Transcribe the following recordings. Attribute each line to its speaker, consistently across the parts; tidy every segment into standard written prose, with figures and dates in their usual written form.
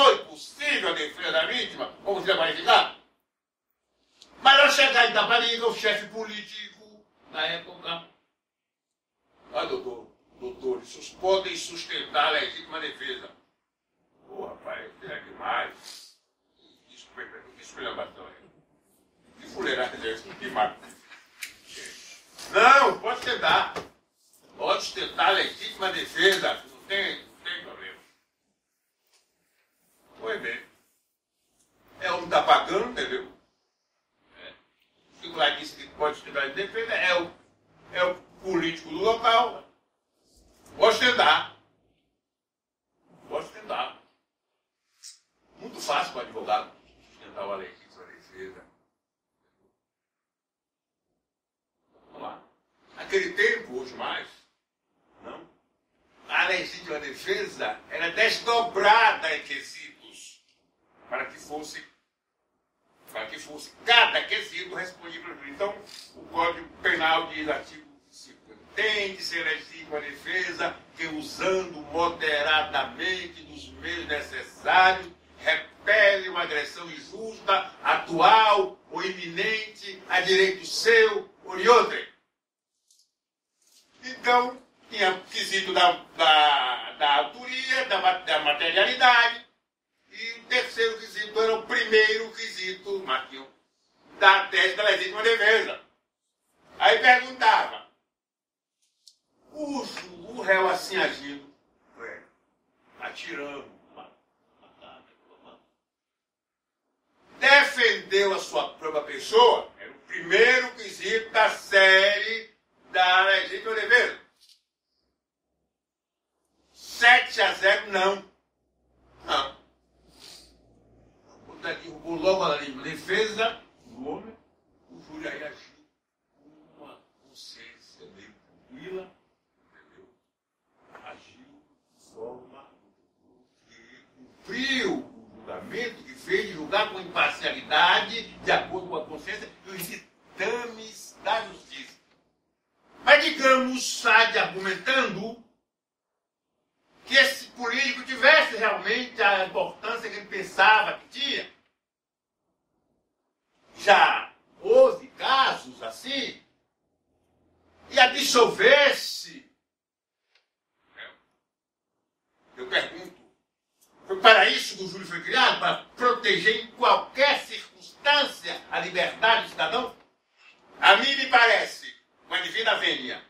Speaker 1: foi possível a defesa da vítima, como você vai qualificar? Mas ao chegar em Itaparica, o chefe político na época, doutor, vocês podem sustentar a legítima defesa. Pô, rapaz, isso é demais. Esculhambação aí. Que fuleiragem é essa? Que máquina. Não, pode tentar. Pode tentar a legítima defesa. Não tem problema. Pois bem. É onde está pagando, entendeu? O lá disse que pode tentar a defesa. É o político do local. Pode tentar. Muito fácil para o advogado sustentar a legítima defesa. Vamos lá. Naquele tempo, hoje mais, não. A legítima defesa era desdobrada em quesitos para que fosse cada quesito respondido pelo juiz. Então, o Código Penal diz, artigo 5, tem de ser legítima defesa que, usando moderadamente dos meios necessários, repele uma agressão injusta, atual ou iminente a direito seu ou de outrem. Então, tinha o quesito da autoria, da materialidade, e o terceiro quesito era o primeiro quesito, Marquinhos, da tese da legítima defesa. Aí perguntava, o réu assim agindo, atirando, defendeu a sua própria pessoa, era o primeiro quesito da série da legítima defesa. 7-0, não. Derrubou logo a legítima defesa do homem, o júri aí agiu com uma consciência meio tranquila, entendeu? Agiu de forma que cumpriu o julgamento que fez de julgar com imparcialidade, de acordo com a consciência e os ditames da justiça. Mas, digamos, Sade argumentando que esse político tivesse realmente a importância que ele pensava que tinha. Já houve casos assim, e absolvesse. Eu pergunto, foi para isso que o júri foi criado? Para proteger em qualquer circunstância a liberdade do cidadão? A mim me parece, com a divina vênia,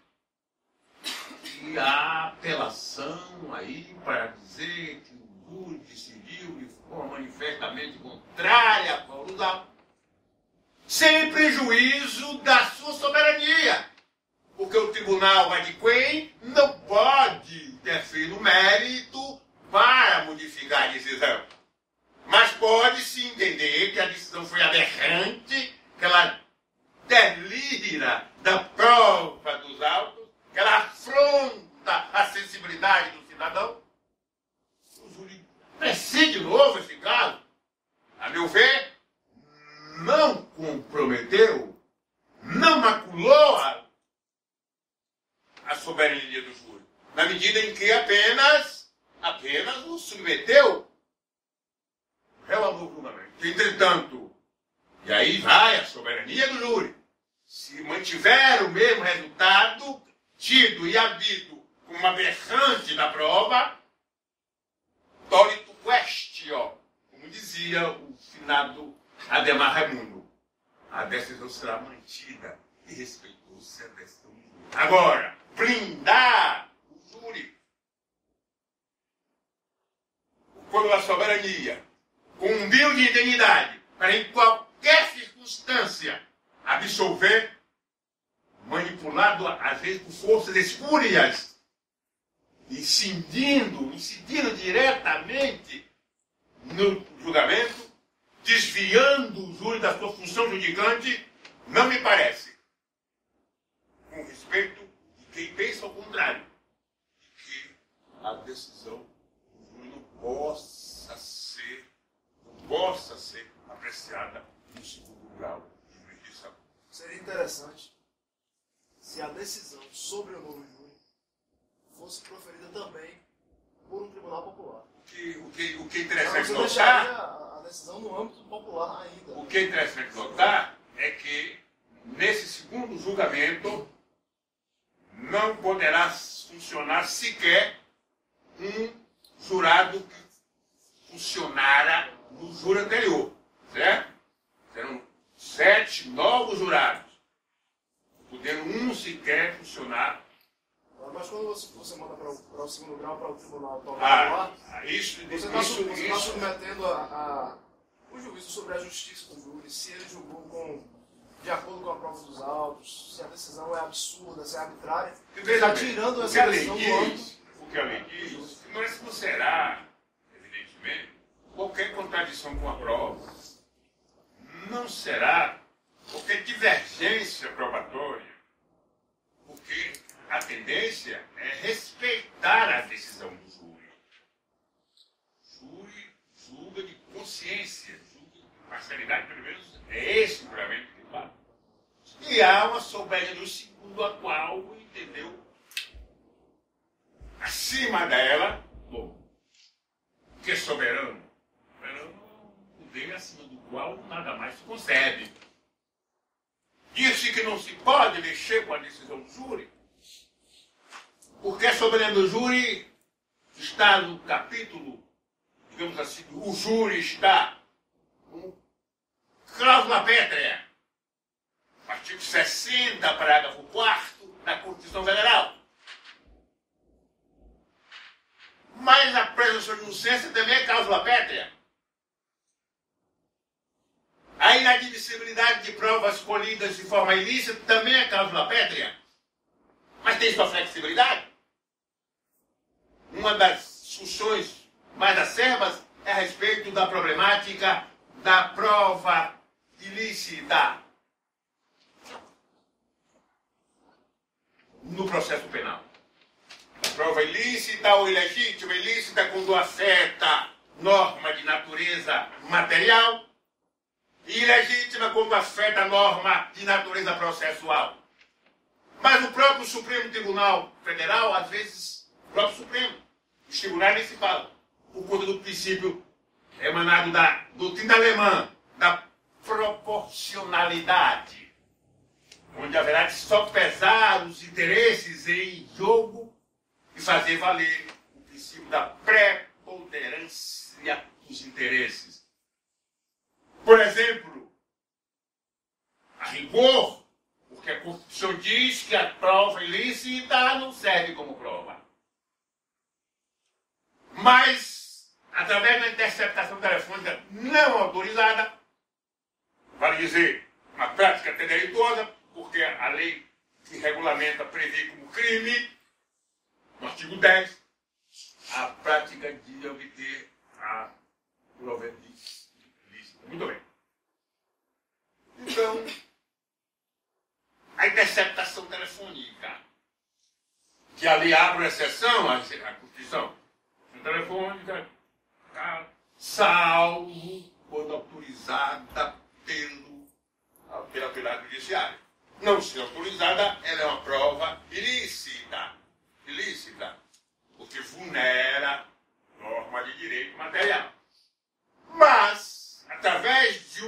Speaker 1: e a apelação aí para dizer que o júri decidiu de forma manifestamente contrária à causa, sem prejuízo da sua soberania. Porque o tribunal adquém não pode interferir no mérito para modificar a decisão. Mas pode-se entender que a decisão foi aberrante, que ela delira da prova dos autos, que ela afronta a sensibilidade do cidadão. O júri preside de novo esse caso. A meu ver, não comprometeu, não maculou a soberania do júri, na medida em que apenas o submeteu réu ao novo julgamento. Entretanto, e aí vai a soberania do júri, se mantiver o mesmo resultado tido e havido como uma aberrante da prova, tolito quaestio, como dizia o finado Ademar Raimundo, a decisão será mantida e respeitou-se a decisão do júri. Agora, blindar o júri quando a soberania, com humilde indenidade, para em qualquer circunstância absolver, manipulado às vezes por forças espúrias, incidindo diretamente no julgamento, desviando o júri da sua função judicante, não me parece, com respeito de quem pensa ao contrário, de que a decisão do júri não possa ser apreciada no segundo grau de jurisdição.
Speaker 2: Seria interessante se a decisão sobre o novo júri fosse proferida também por um tribunal popular.
Speaker 1: O que é interessante. interessante
Speaker 2: Você
Speaker 1: notar,
Speaker 2: deixaria a decisão no âmbito popular ainda.
Speaker 1: o que é interessante notar é que, nesse segundo julgamento, não poderá funcionar sequer um jurado que funcionara no júri anterior, certo? Serão 7 novos jurados, podendo um sequer funcionar.
Speaker 2: Mas quando você manda para o segundo grau, para o tribunal popular,
Speaker 1: isso
Speaker 2: você está submetendo o juízo sobre a justiça do júri, se ele julgou de acordo com a prova dos autos, se a decisão é absurda, se é arbitrária, está tirando essa decisão do âmbito.
Speaker 1: O que a lei diz, não será, evidentemente, qualquer contradição com a prova, não será qualquer divergência probatória, porque a tendência é respeitar a decisão do júri. O júri julga de consciência, julga de parcialidade, pelo menos é esse o julgamento que fala. E há uma soberania do segundo a qual, entendeu? Acima dela, bom, que é soberano? Soberano é o poder acima do qual nada mais se concebe. Disse que não se pode mexer com a decisão do júri, porque a soberania do júri está no capítulo, digamos assim, o júri está com cláusula pétrea, artigo 60, parágrafo 4º da Constituição Federal. Mas a presunção de inocência também é cláusula pétrea. A inadmissibilidade de provas colhidas de forma ilícita também é cláusula pétrea. Mas tem sua flexibilidade. Uma das discussões mais acerbas é a respeito da problemática da prova ilícita no processo penal. A prova ilícita ou ilegítima, ilícita quando afeta norma de natureza material e ilegítima quando afeta norma de natureza processual. Mas o próprio Supremo Tribunal Federal, às vezes, o próprio Supremo, os tribunais nem se falam, por conta do princípio emanado da doutrina alemã, da proporcionalidade, onde haverá de só pesar os interesses em jogo e fazer valer o princípio da preponderância dos interesses. Por exemplo, a rigor, porque a Constituição diz que a prova ilícita não serve como prova. Mas, através da interceptação telefônica não autorizada, vale dizer, uma prática até delituosa, porque a lei que regulamenta prevê como crime, no artigo 10, a prática de obter a prova ilícita. Muito bem. Então, a interceptação telefônica, que ali abre uma exceção à Constituição, telefônica, salvo quando autorizada pela autoridade judiciária. Não sendo autorizada, ela é uma prova ilícita, porque vulnera norma de direito material. Mas, através de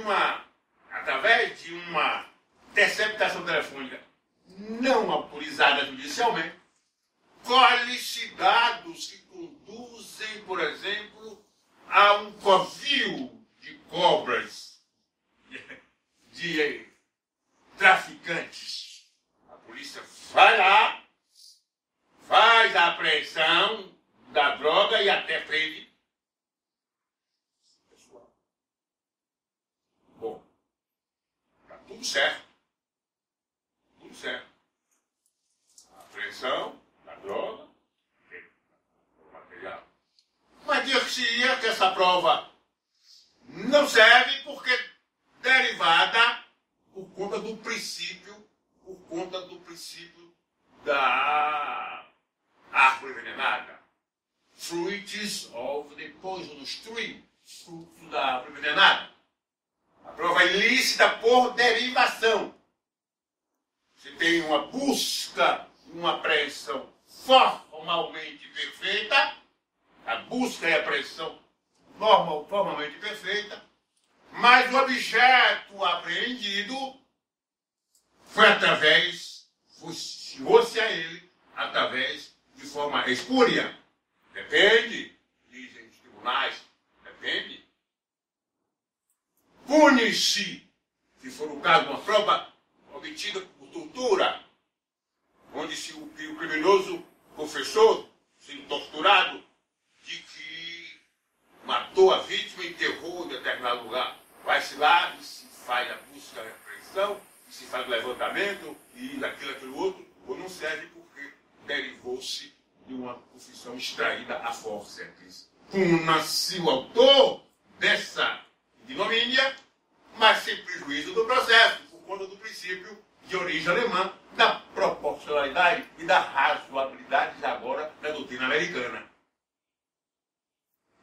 Speaker 1: uma interceptação telefônica não autorizada judicialmente, colhe-se dados que conduzem, por exemplo, a um covil de cobras, de traficantes. A polícia vai lá, faz a apreensão da droga e até prende. Bom, está tudo certo. Tudo certo. A apreensão da droga, o material. Mas dir-se-ia que essa prova não serve porque derivada por conta do princípio da árvore envenenada. Fruits of the poisonous tree. Fruto da árvore envenenada. A prova ilícita por derivação. Se tem uma busca, uma apreensão formalmente perfeita, a busca e a apreensão formalmente perfeita, mas o objeto apreendido foi chegou-se a ele através de forma espúria. Depende, dizem os tribunais, depende. Pune-se, se for o caso, uma prova obtida por tortura, onde se o criminoso confessou, sendo torturado, de que matou a vítima e enterrou em determinado lugar. Vai-se lá e se faz a busca da apreensão, e se faz o levantamento, e aquilo outro, ou não serve porque derivou-se de uma confissão extraída à força. Puna-se o autor dessa ignomínia, mas sem prejuízo do processo, por conta do princípio de origem alemã, da proporcionalidade e da razoabilidade agora da doutrina americana.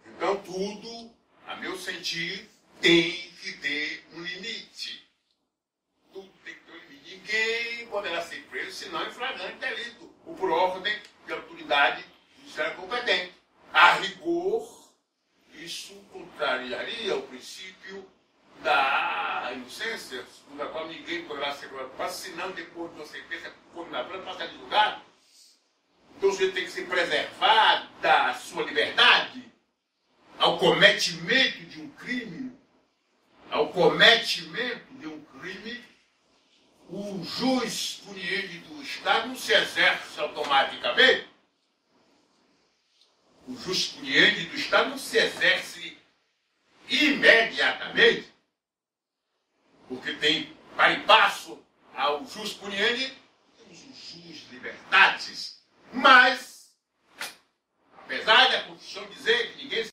Speaker 1: Então tudo, a meu sentir, tem que ter um limite. Tudo tem que ter um limite. Ninguém poderá ser preso senão em flagrante delito, ou por ordem de autoridade judiciária competente. A rigor, isso contrariaria o princípio da inocência, da qual ninguém poderá ser culpado, senão depois de uma sentença condenatória passar de julgado. Então o sujeito tem que ser preservado da sua liberdade ao cometimento de um crime. Ao cometimento de um crime, o jus puniendi do Estado não se exerce automaticamente. O jus puniendi do Estado não se exerce imediatamente, porque tem, para e passo ao jus puniendi, temos o jus libertatis. Mas, apesar da Constituição dizer que ninguém